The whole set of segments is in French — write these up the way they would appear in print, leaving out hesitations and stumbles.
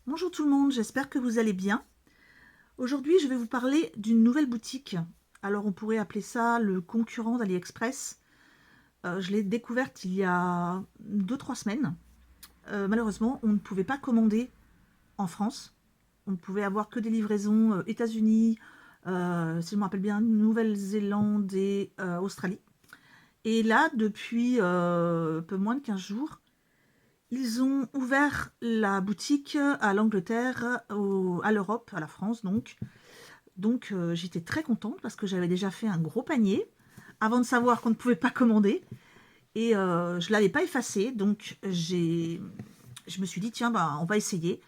Bonjour tout le monde, j'espère que vous allez bien. Aujourd'hui, je vais vous parler d'une nouvelle boutique. Alors, on pourrait appeler ça le concurrent d'AliExpress. Je l'ai découverte il y a 2-3 semaines. Malheureusement, on ne pouvait pas commander en France. On ne pouvait avoir que des livraisons États-Unis, si je me rappelle bien, Nouvelle-Zélande et Australie. Et là, depuis peu moins de 15 jours, ils ont ouvert la boutique à l'Angleterre, à l'Europe, à la France donc. Donc j'étais très contente parce que j'avais déjà fait un gros panier avant de savoir qu'on ne pouvait pas commander. Et je ne l'avais pas effacé, donc je me suis dit, tiens, bah, on va essayer.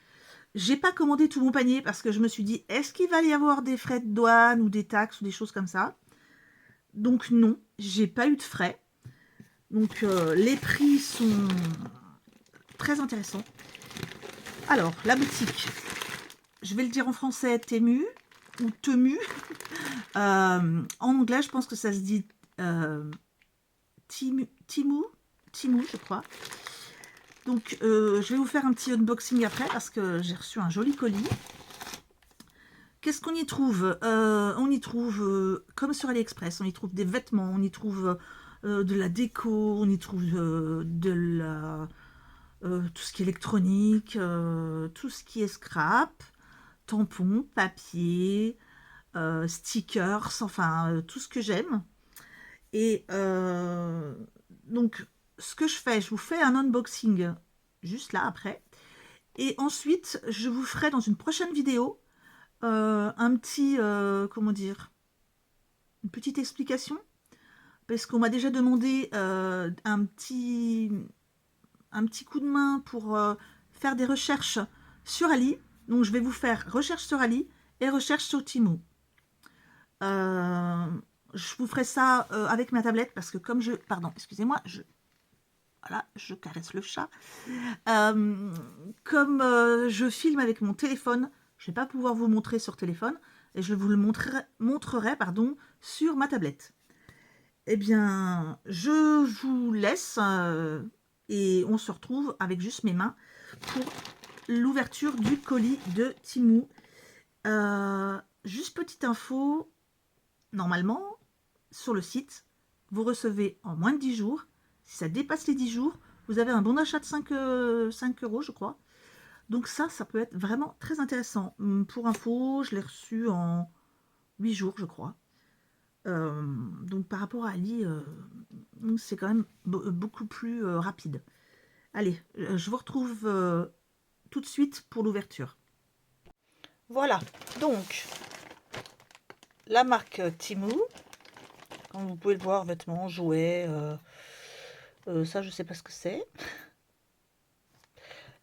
J'ai pas commandé tout mon panier parce que je me suis dit, est-ce qu'il va y avoir des frais de douane ou des taxes ou des choses comme ça? Donc non, j'ai pas eu de frais. Donc les prix sont très intéressants. Alors, la boutique, je vais le dire en français, Temu ou Temu. En anglais, je pense que ça se dit Timu, je crois. Donc, je vais vous faire un petit unboxing après parce que j'ai reçu un joli colis. Qu'est-ce qu'on y trouve? On y trouve, comme sur AliExpress, on y trouve des vêtements, on y trouve de la déco, on y trouve tout ce qui est électronique, tout ce qui est scrap, tampons, papier, stickers, enfin tout ce que j'aime. Et donc, ce que je fais, je vous fais un unboxing juste là après. Et ensuite, je vous ferai dans une prochaine vidéo un petit, comment dire, une petite explication. Parce qu'on m'a déjà demandé un petit coup de main pour faire des recherches sur Ali. Donc, je vais vous faire recherche sur Ali et recherche sur Timo. Euh, je vous ferai ça avec ma tablette parce que comme je... Pardon, excusez-moi, voilà, je caresse le chat. Euh, Comme je filme avec mon téléphone, je ne vais pas pouvoir vous montrer sur téléphone et je vous le montrerai pardon, sur ma tablette. Eh bien, je vous laisse et on se retrouve avec juste mes mains pour l'ouverture du colis de Timou. Juste petite info, normalement, sur le site, vous recevez en moins de 10 jours. Si ça dépasse les 10 jours, vous avez un bon d'achat de 5 euros, je crois. Donc ça peut être vraiment très intéressant. Pour info, je l'ai reçu en 8 jours, je crois. Donc par rapport à Ali, c'est quand même beaucoup plus rapide. Allez, je vous retrouve tout de suite pour l'ouverture. Voilà, donc la marque Temu, comme vous pouvez le voir, vêtements, jouets, ça je sais pas ce que c'est.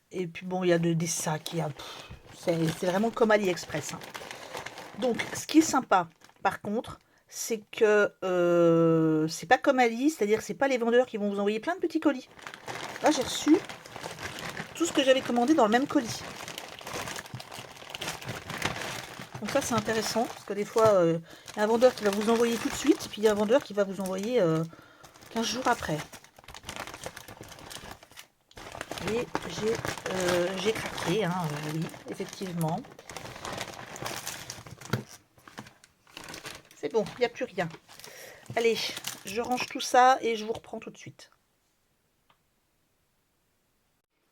Et puis bon, il y a des sacs, c'est vraiment comme AliExpress. Hein. Donc, ce qui est sympa, par contre, c'est que c'est pas comme Ali, c'est-à-dire c'est pas les vendeurs qui vont vous envoyer plein de petits colis. Là, j'ai reçu tout ce que j'avais commandé dans le même colis. Donc ça, c'est intéressant, parce que des fois, il y a un vendeur qui va vous envoyer tout de suite, puis il y a un vendeur qui va vous envoyer 15 jours après. Et j'ai craqué, hein, oui, effectivement. C'est bon, il n'y a plus rien. Allez, je range tout ça et je vous reprends tout de suite.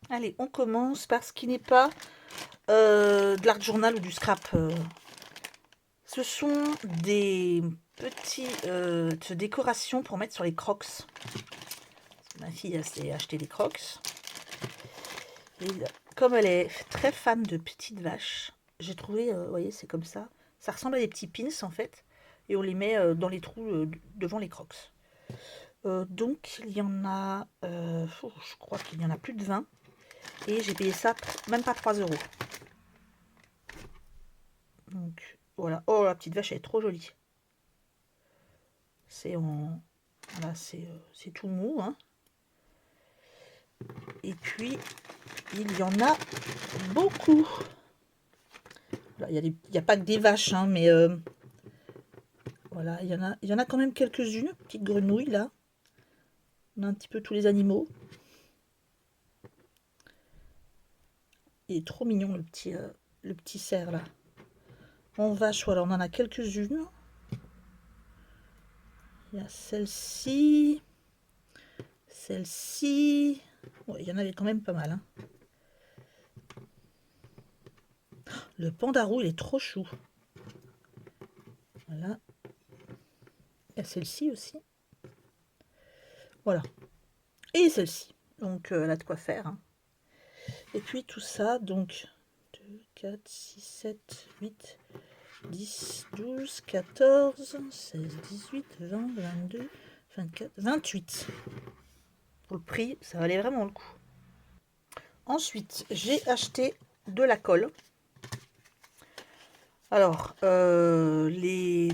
Allez, on commence par ce qui n'est pas de l'art journal ou du scrap. Ce sont des petites décorations pour mettre sur les crocs. Ma fille s'est acheté des crocs. Et comme elle est très fan de petites vaches, j'ai trouvé, vous voyez, c'est comme ça. Ça ressemble à des petits pins en fait. Et on les met dans les trous devant les crocs. Donc il y en a, je crois qu'il y en a plus de 20. Et j'ai payé ça même pas 3 euros. Donc voilà. Oh, la petite vache, elle est trop jolie. C'est en... Voilà, c'est tout mou. Hein. Et puis, il y en a beaucoup. Il n'y a pas que des vaches, hein, mais voilà, il y en a quand même quelques-unes. Petites grenouilles, là. On a un petit peu tous les animaux. Il est trop mignon le petit cerf là. En vache, voilà, on en a quelques-unes. Il y a celle-ci. Celle-ci. Ouais, il y en avait quand même pas mal. Hein. Le pandarou, il est trop chou. Voilà. Il y a celle-ci aussi. Voilà. Et celle-ci. Donc, elle a de quoi faire. Hein. Et puis tout ça, donc 2, 4, 6, 7, 8, 10, 12, 14, 16, 18, 20, 22, 24, 28. Pour le prix, ça valait vraiment le coup. Ensuite, j'ai acheté de la colle. Alors, les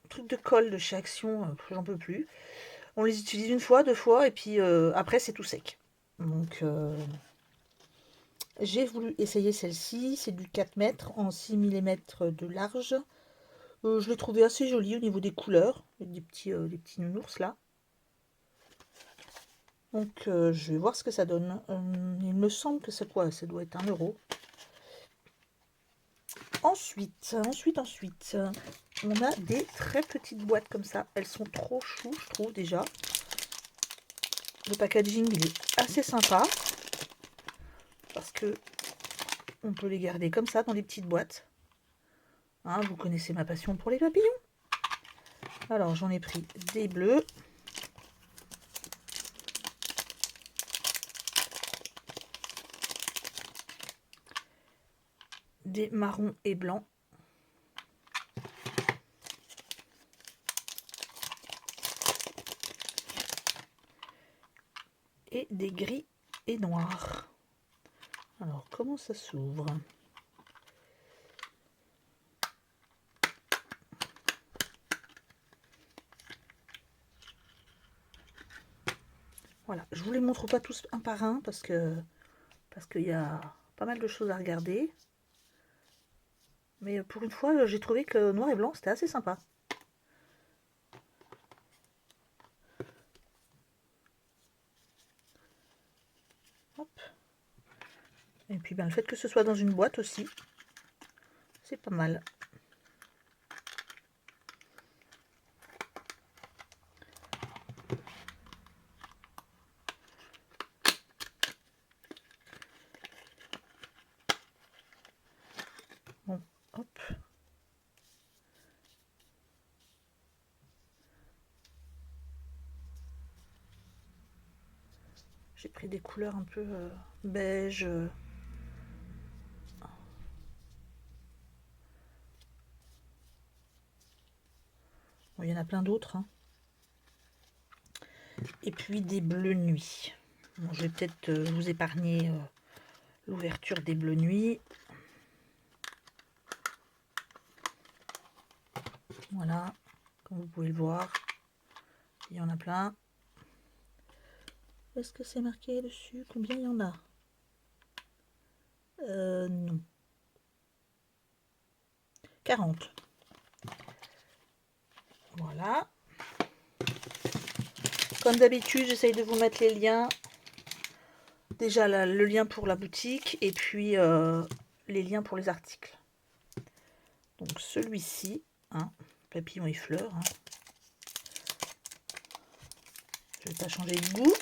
trucs de colle de chez Action, j'en peux plus. On les utilise une fois, deux fois, et puis après, c'est tout sec. Donc, j'ai voulu essayer celle-ci. C'est du 4 mètres en 6 mm de large. Je l'ai trouvé assez jolie au niveau des couleurs, avec des petits nounours là. Donc, je vais voir ce que ça donne. Il me semble que c'est quoi? Ça doit être 1 euro. Ensuite, on a des très petites boîtes comme ça. Elles sont trop chou, je trouve déjà. Le packaging, il est assez sympa. Parce que on peut les garder comme ça dans des petites boîtes. Hein, vous connaissez ma passion pour les papillons. Alors, j'en ai pris des bleus. Des marrons et blancs. Et des gris et noirs. Alors, comment ça s'ouvre? Voilà, je vous les montre pas tous un par un parce qu'il y a pas mal de choses à regarder. Mais pour une fois, j'ai trouvé que noir et blanc, c'était assez sympa. Hop. Et puis ben, le fait que ce soit dans une boîte aussi, c'est pas mal. Bon, hop. J'ai pris des couleurs un peu beige. Bon, il y en a plein d'autres. Hein. Et puis des bleus nuit. Bon, je vais peut-être vous épargner l'ouverture des bleus nuit. Voilà, comme vous pouvez le voir, il y en a plein. Est-ce que c'est marqué dessus combien il y en a? Non. 40. Voilà. Comme d'habitude, j'essaye de vous mettre les liens. Déjà le lien pour la boutique et puis les liens pour les articles. Donc celui-ci, hein, papillon et fleurs. Hein. Je vais pas changer de goût.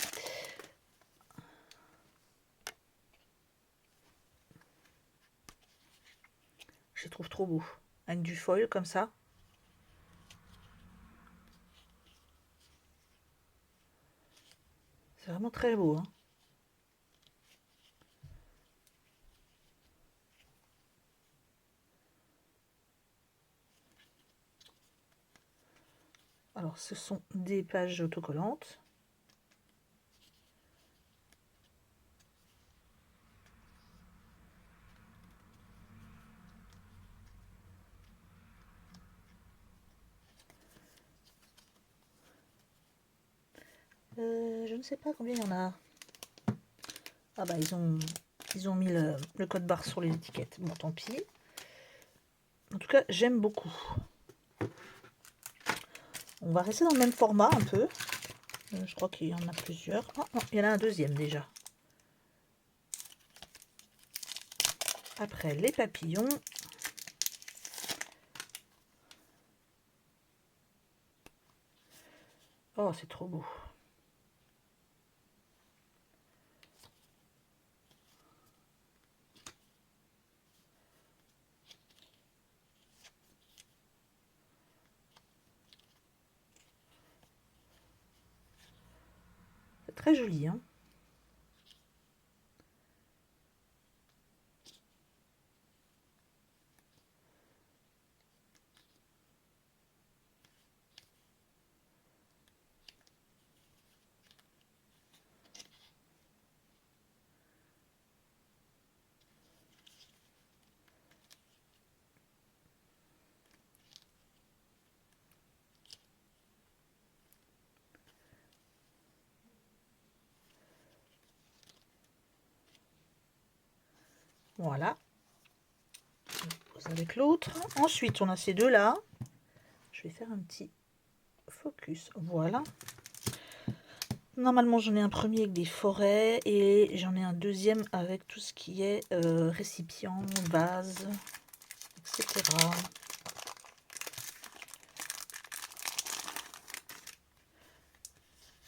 Je les trouve trop beaux. Avec du foil comme ça. C'est vraiment très beau. Hein. Alors, ce sont des pages autocollantes. Je ne sais pas combien il y en a. Ah bah ils ont mis le code barre sur les étiquettes. Bon, tant pis. En tout cas, j'aime beaucoup. On va rester dans le même format un peu. Je crois qu'il y en a plusieurs. Oh non, il y en a un deuxième déjà. Après, les papillons. Oh, c'est trop beau. C'est très joli, hein. Voilà. Avec l'autre. Ensuite, on a ces deux-là. Je vais faire un petit focus. Voilà. Normalement, j'en ai un premier avec des forêts et j'en ai un deuxième avec tout ce qui est récipient, vase, etc.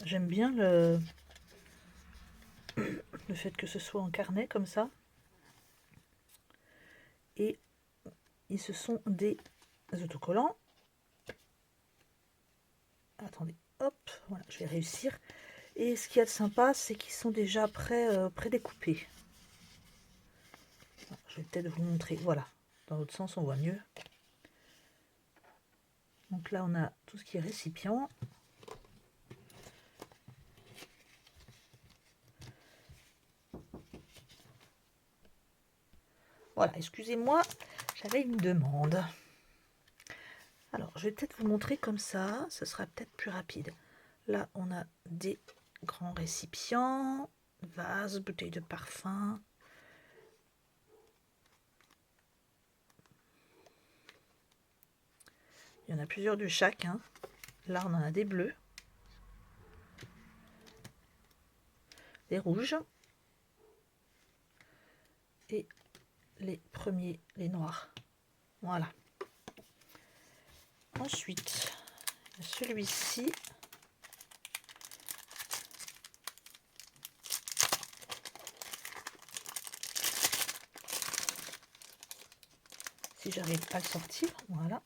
J'aime bien le fait que ce soit en carnet comme ça. Et ce sont des autocollants. Attendez, hop, voilà, je vais réussir. Et ce qu'il y a de sympa, c'est qu'ils sont déjà pré-découpés. Je vais peut-être vous montrer. Voilà, dans l'autre sens, on voit mieux. Donc là, on a tout ce qui est récipient. Voilà, excusez-moi, j'avais une demande. Alors, je vais peut-être vous montrer comme ça, ce sera peut-être plus rapide. Là, on a des grands récipients, vases, bouteilles de parfum. Il y en a plusieurs de chaque, hein. Là, on en a des bleus, des rouges et les premiers, les noirs. Voilà. Ensuite, celui-ci. Si j'arrive à le sortir, voilà.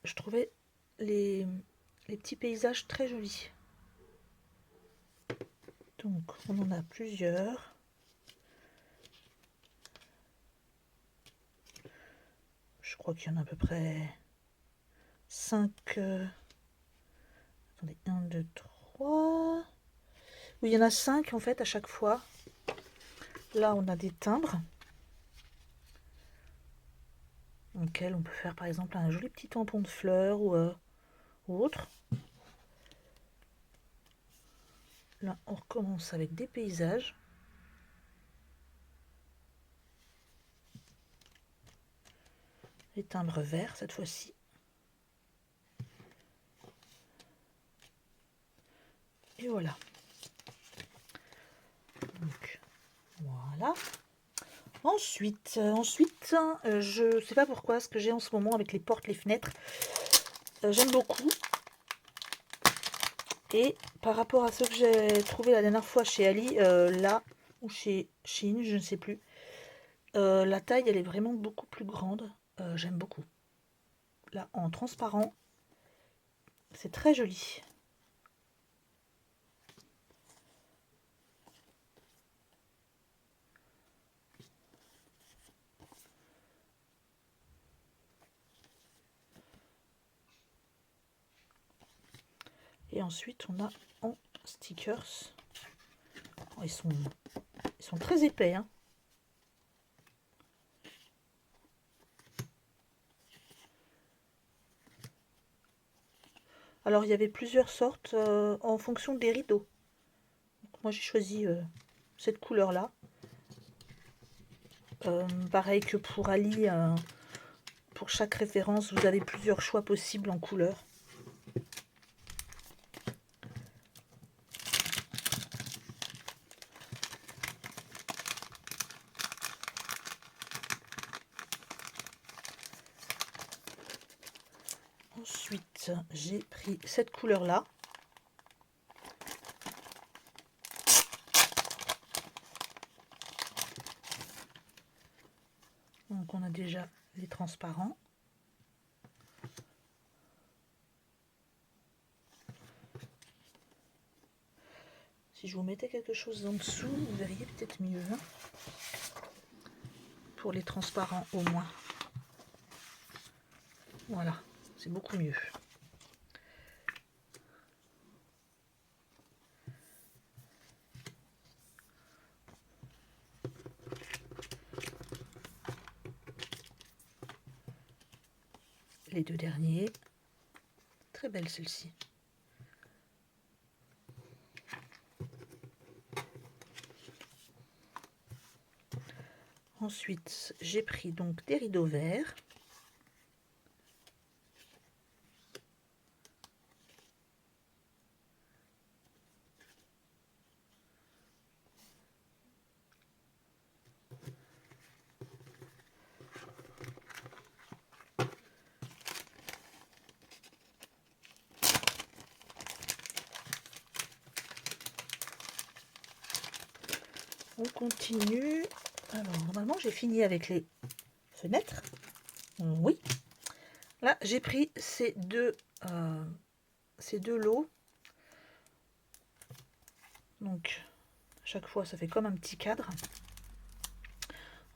Je trouvais les petits paysages très jolis. Donc, on en a plusieurs. Je crois qu'il y en a à peu près 5. Attendez, 1, 2, 3. Oui, il y en a 5 en fait à chaque fois. Là, on a des timbres. Auquel on peut faire par exemple un joli petit tampon de fleurs ou autre. Là, on recommence avec des paysages. Les timbres verts cette fois-ci. Et voilà. Donc, voilà. Ensuite, je ne sais pas pourquoi, ce que j'ai en ce moment avec les portes, les fenêtres, j'aime beaucoup. Et par rapport à ce que j'ai trouvé la dernière fois chez Ali, là, ou chez Shein, je ne sais plus, la taille, elle est vraiment beaucoup plus grande. J'aime beaucoup. Là, en transparent, c'est très joli. Et ensuite, on a en stickers. Oh, ils sont très épais, hein. Alors, il y avait plusieurs sortes en fonction des rideaux. Donc, moi, j'ai choisi cette couleur-là. Pareil que pour Ali, pour chaque référence, vous avez plusieurs choix possibles en couleur. Ensuite, j'ai pris cette couleur-là. Donc on a déjà les transparents. Si je vous mettais quelque chose en dessous, vous verriez peut-être mieux. Hein, pour les transparents au moins. Voilà, c'est beaucoup mieux. Les deux derniers. Très belle celle-ci. Ensuite, j'ai pris donc des rideaux verts. On continue. Alors, normalement, j'ai fini avec les fenêtres. Oui. Là, j'ai pris ces deux lots. Donc, à chaque fois, ça fait comme un petit cadre.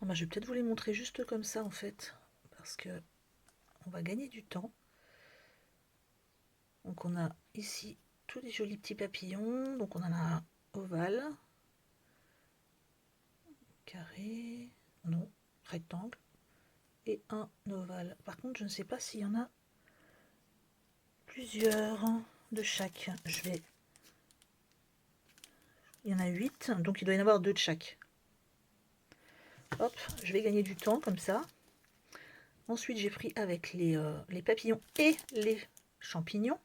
Oh, bah, je vais peut-être vous les montrer juste comme ça, en fait. Parce que on va gagner du temps. Donc, on a ici tous les jolis petits papillons. Donc, on en a un ovale. Carré. Non, rectangle. Et un ovale. Par contre, je ne sais pas s'il y en a plusieurs de chaque. Il y en a 8, donc il doit y en avoir 2 de chaque. Hop, je vais gagner du temps comme ça. Ensuite, j'ai pris avec les papillons et les champignons.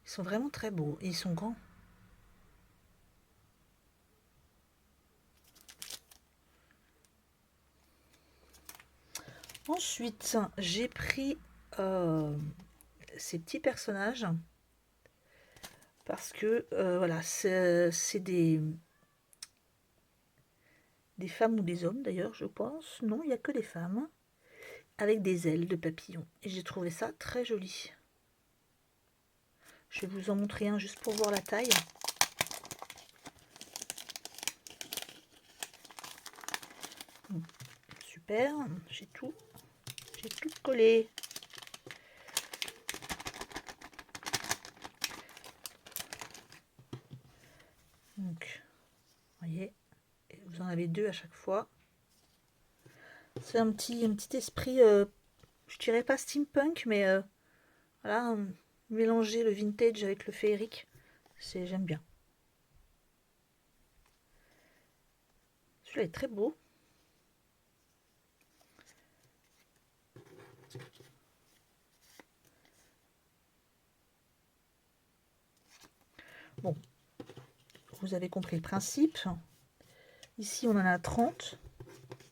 Ils sont vraiment très beaux et ils sont grands. Ensuite, j'ai pris ces petits personnages parce que voilà, c'est des femmes ou des hommes d'ailleurs, je pense. Non, il n'y a que des femmes avec des ailes de papillons. Et j'ai trouvé ça très joli. Je vais vous en montrer un juste pour voir la taille. Super, j'ai tout collé. Donc, vous voyez, vous en avez 2 à chaque fois. C'est un petit esprit, je dirais pas steampunk, mais voilà, mélanger le vintage avec le féerique, j'aime bien. Celui-là est très beau. Bon, vous avez compris le principe. Ici, on en a 30,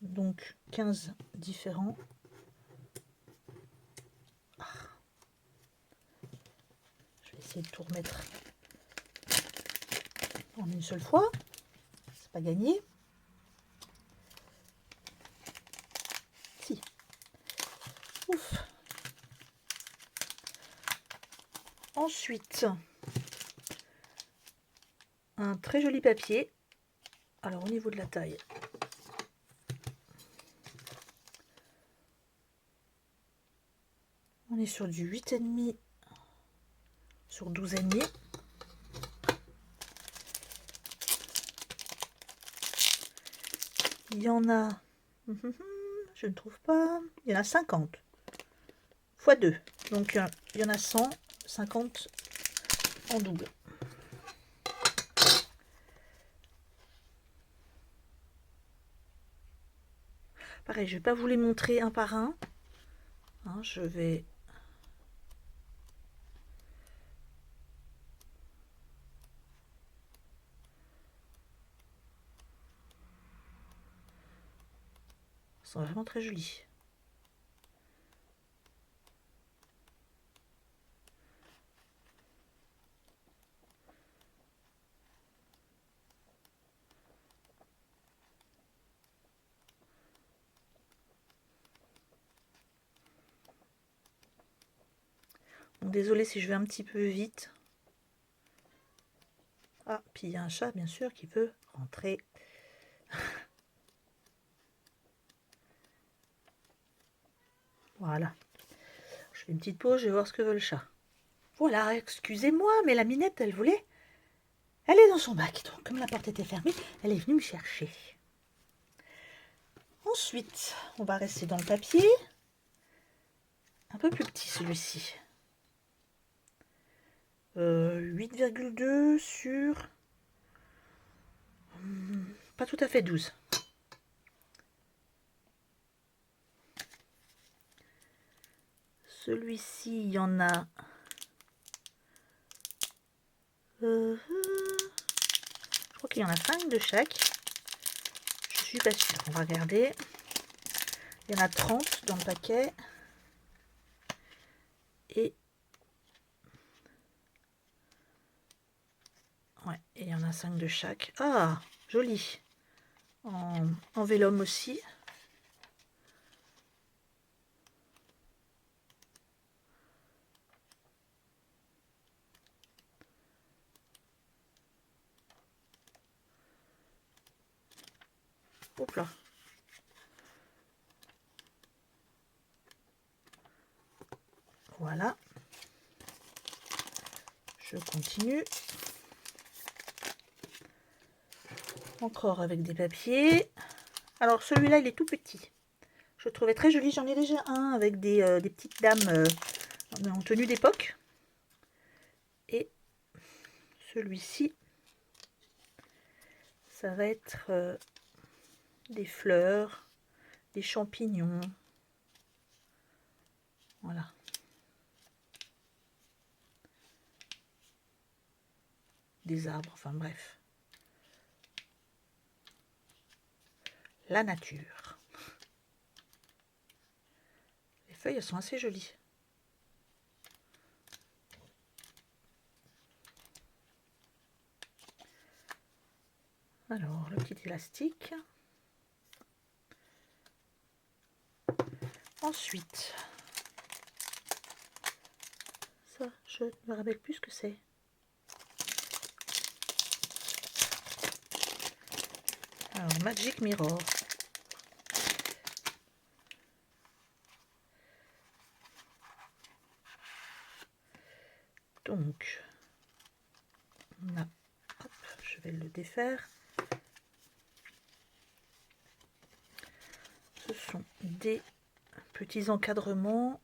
donc 15 différents. Je vais essayer de tout remettre en une seule fois. C'est pas gagné. Si. Ouf. Ensuite, un très joli papier. Alors au niveau de la taille, on est sur du 8,5 sur 12,5. Il y en a, je ne trouve pas, il y en a 50 x 2. Donc il y en a 150 en double. Pareil, je ne vais pas vous les montrer un par un. Hein, je vais... Ils sont vraiment très jolis. Donc, désolée si je vais un petit peu vite. Ah, puis il y a un chat, bien sûr, qui veut rentrer. Voilà. Je fais une petite pause, je vais voir ce que veut le chat. Voilà, excusez-moi, mais la minette, elle voulait... Elle est dans son bac, donc comme la porte était fermée, elle est venue me chercher. Ensuite, on va rester dans le papier. Un peu plus petit celui-ci. 8,2 sur... pas tout à fait 12. Celui-ci, il y en a... je crois qu'il y en a 5 de chaque. Je suis pas sûre. On va regarder. Il y en a 30 dans le paquet. Et... ouais, et il y en a 5 de chaque. Ah, joli. En vélum aussi. Hop là. Voilà. Je continue. Encore avec des papiers. Alors celui-là, il est tout petit. Je le trouvais très joli. J'en ai déjà un avec des petites dames en tenue d'époque. Et celui-ci, ça va être des fleurs, des champignons. Voilà. Des arbres, enfin bref. La nature. Les feuilles, elles sont assez jolies. Alors, le petit élastique. Ensuite, ça, je ne me rappelle plus ce que c'est. Alors, Magic Mirror. Donc, on a, hop, je vais le défaire. Ce sont des petits encadrements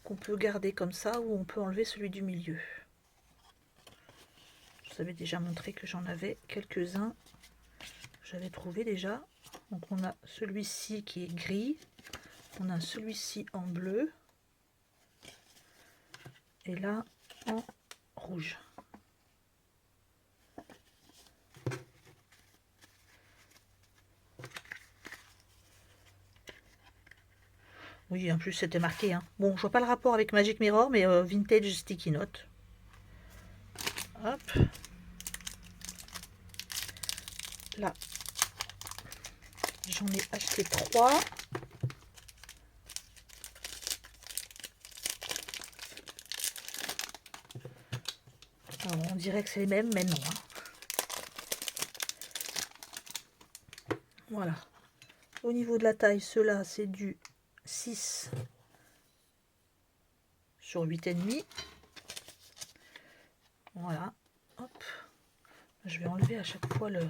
qu'on peut garder comme ça ou on peut enlever celui du milieu. Je vous avais déjà montré que j'en avais quelques-uns. J'avais trouvé déjà. Donc on a celui-ci qui est gris. On a celui-ci en bleu. Et là en rouge. Oui, en plus c'était marqué. Hein. Bon, je vois pas le rapport avec Magic Mirror, mais Vintage Sticky Note. Hop. Là, j'en ai acheté 3. Alors, on dirait que c'est les mêmes, mais non. Hein. Voilà. Au niveau de la taille, ceux-là, c'est du 6 sur 8,5. Voilà. Hop. Je vais enlever à chaque fois le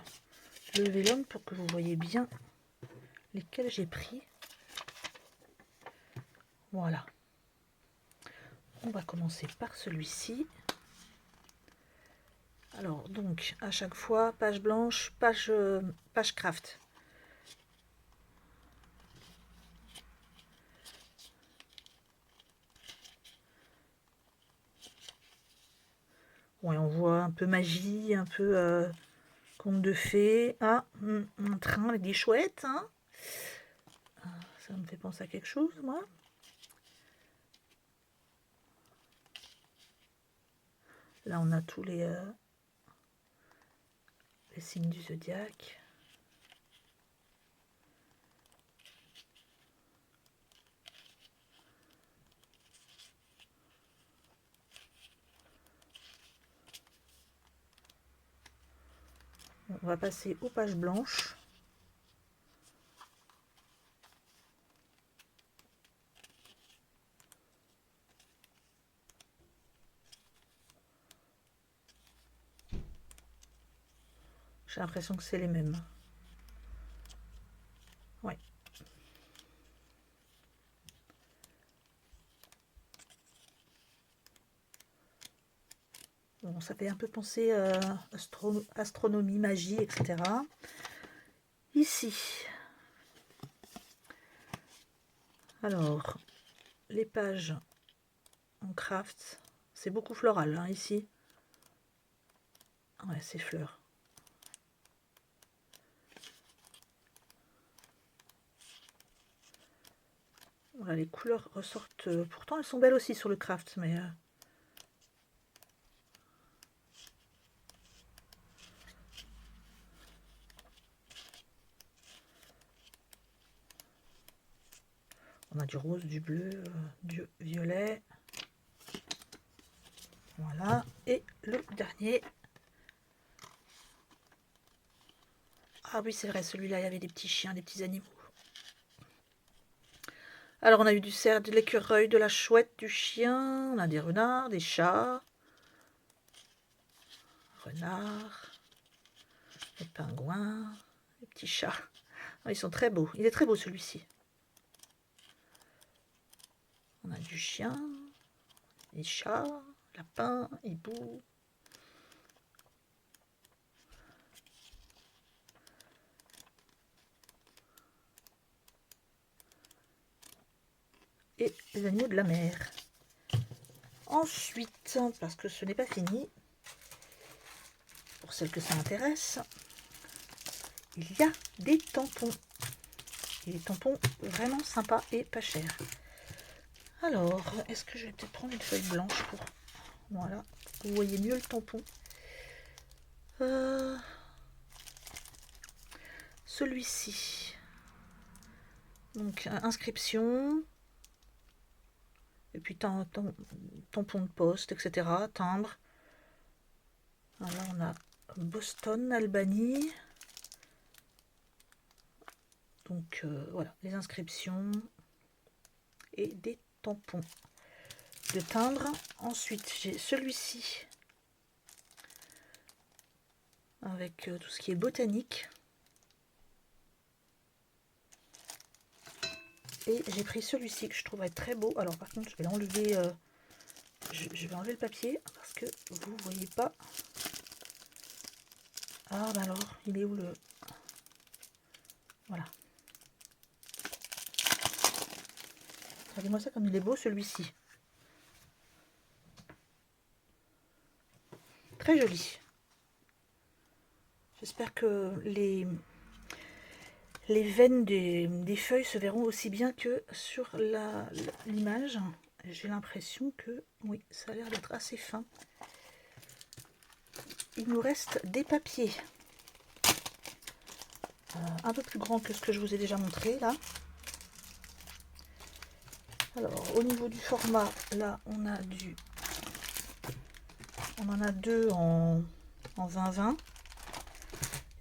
vélum pour que vous voyez bien lesquels j'ai pris. Voilà. On va commencer par celui-ci. Alors, donc, à chaque fois, page blanche, page craft. Ouais, on voit un peu magie, un peu conte de fées. Ah, un train avec des chouettes. Hein. Ça me fait penser à quelque chose, moi. Là, on a tous les signes du zodiaque. On va passer aux pages blanches. J'ai l'impression que c'est les mêmes. Ouais. Bon, ça fait un peu penser à astronomie, magie, etc. Ici. Alors, les pages en craft. C'est beaucoup floral, hein, ici. Ouais, c'est fleurs. Voilà, les couleurs ressortent. Pourtant, elles sont belles aussi sur le craft, mais... on a du rose, du bleu, du violet. Voilà. Et le dernier. Ah oui, c'est vrai, celui-là, il y avait des petits chiens, des petits animaux. Alors, on a eu du cerf, de l'écureuil, de la chouette, du chien. On a des renards, des chats. Renards. Les pingouins. Les petits chats. Ah, ils sont très beaux. Il est très beau, celui-ci. On a du chien, des chats, lapins, hiboux. Et les animaux de la mer. Ensuite, parce que ce n'est pas fini, pour celles que ça intéresse, il y a des tampons. Et des tampons vraiment sympas et pas chers. Alors, est-ce que je vais peut-être prendre une feuille blanche pour... Voilà, vous voyez mieux le tampon. Celui-ci. Donc, inscription. Et puis tampon de poste, etc. Timbre. Alors, on a Boston, Albany. Donc, voilà, les inscriptions. Et des tampons de timbre. Ensuite, j'ai celui-ci. Avec tout ce qui est botanique. Et j'ai pris celui-ci que je trouverais très beau. Alors par contre, je vais l'enlever. Je vais enlever le papier parce que vous ne voyez pas. Ah bah alors, il est où le... Voilà. Regardez-moi ça comme il est beau celui-ci. Très joli. J'espère que les veines des feuilles se verront aussi bien que sur l'image. J'ai l'impression que oui, ça a l'air d'être assez fin. Il nous reste des papiers. Un peu plus grand que ce que je vous ai déjà montré là. Alors au niveau du format, là on en a deux en 20-20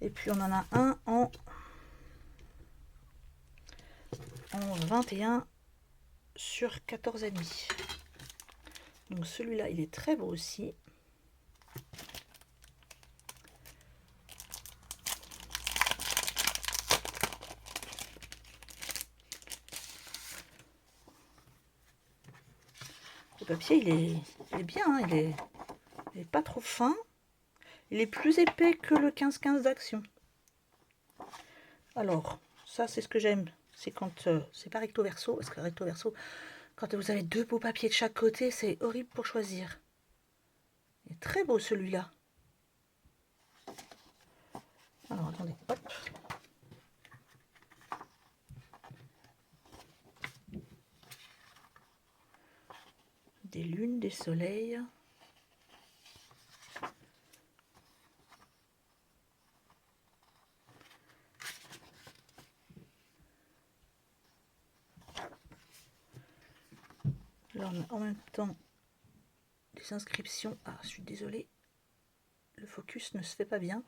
et puis on en a un en 21 sur 14,5. Donc celui-là il est très beau aussi. Le papier il est bien, hein, il est pas trop fin. Il est plus épais que le 15-15 d'Action. Alors, ça c'est ce que j'aime. C'est quand c'est pas recto verso, parce que recto verso, quand vous avez deux beaux papiers de chaque côté, c'est horrible pour choisir. Il est très beau celui-là. Alors attendez, hop. Des lunes, des soleils. Alors en même temps, des inscriptions. Ah, je suis désolée, le focus ne se fait pas bien.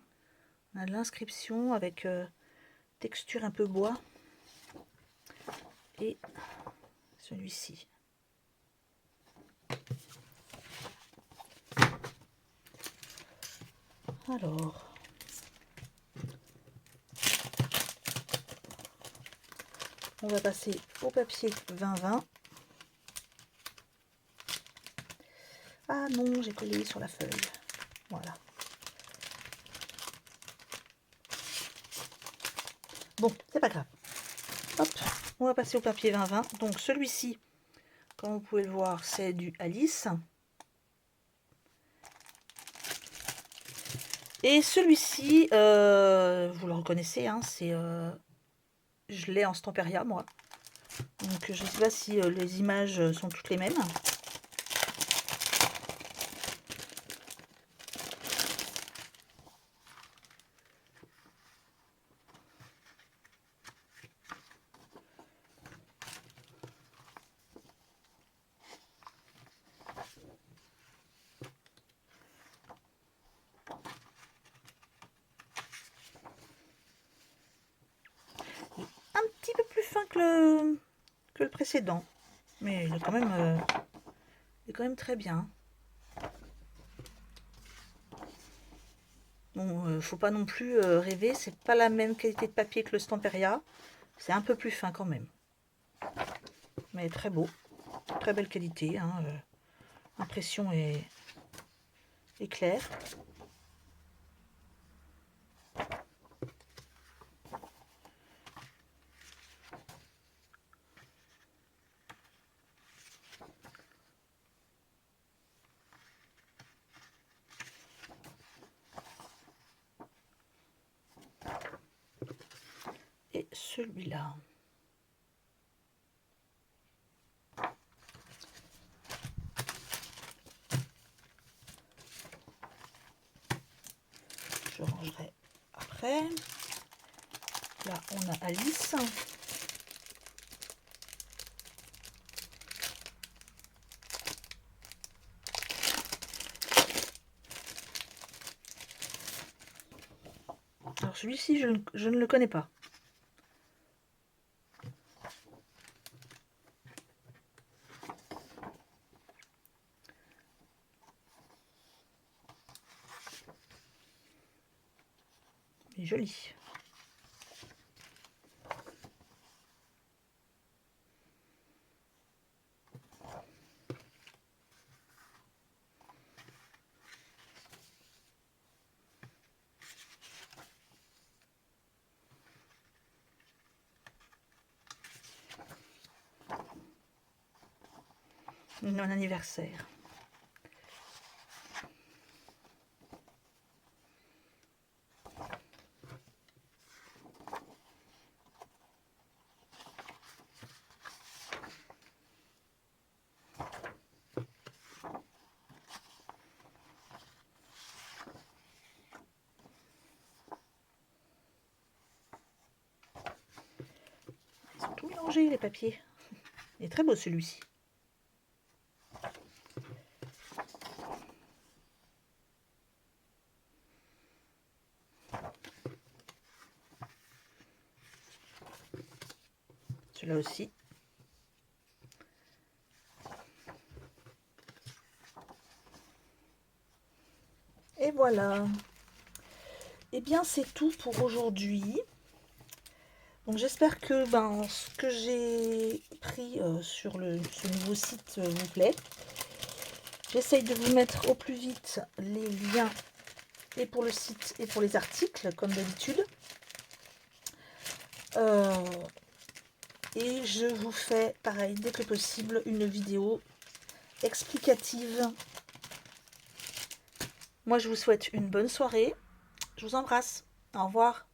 On a l'inscription avec texture un peu bois. Et celui-ci. Alors, on va passer au papier 20-20. Ah non, j'ai collé sur la feuille. Voilà. Bon, c'est pas grave. Hop, on va passer au papier 20-20. Donc celui-ci, comme vous pouvez le voir, c'est du Alice. Et celui-ci, vous le reconnaissez, hein, c'est, je l'ai en Stamperia, moi. Donc je ne sais pas si les images sont toutes les mêmes. Un petit peu plus fin que le précédent, mais il est quand même très bien. Bon, faut pas non plus rêver, c'est pas la même qualité de papier que le Stamperia, c'est un peu plus fin quand même, mais très beau, très belle qualité, hein, l'impression est claire. Et celui-là. Je rangerai après. Là, on a Alice. Alors celui-ci, je ne le connais pas. Il est joli. Mon anniversaire. Ils sont tout mélangés, les papiers. Il est très beau celui-ci. Celui-là aussi. Et voilà. Et bien c'est tout pour aujourd'hui. Donc j'espère que ce que j'ai pris sur ce nouveau site vous plaît. J'essaye de vous mettre au plus vite les liens et pour le site et pour les articles comme d'habitude. Et je vous fais pareil dès que possible une vidéo explicative. Moi je vous souhaite une bonne soirée. Je vous embrasse. Au revoir.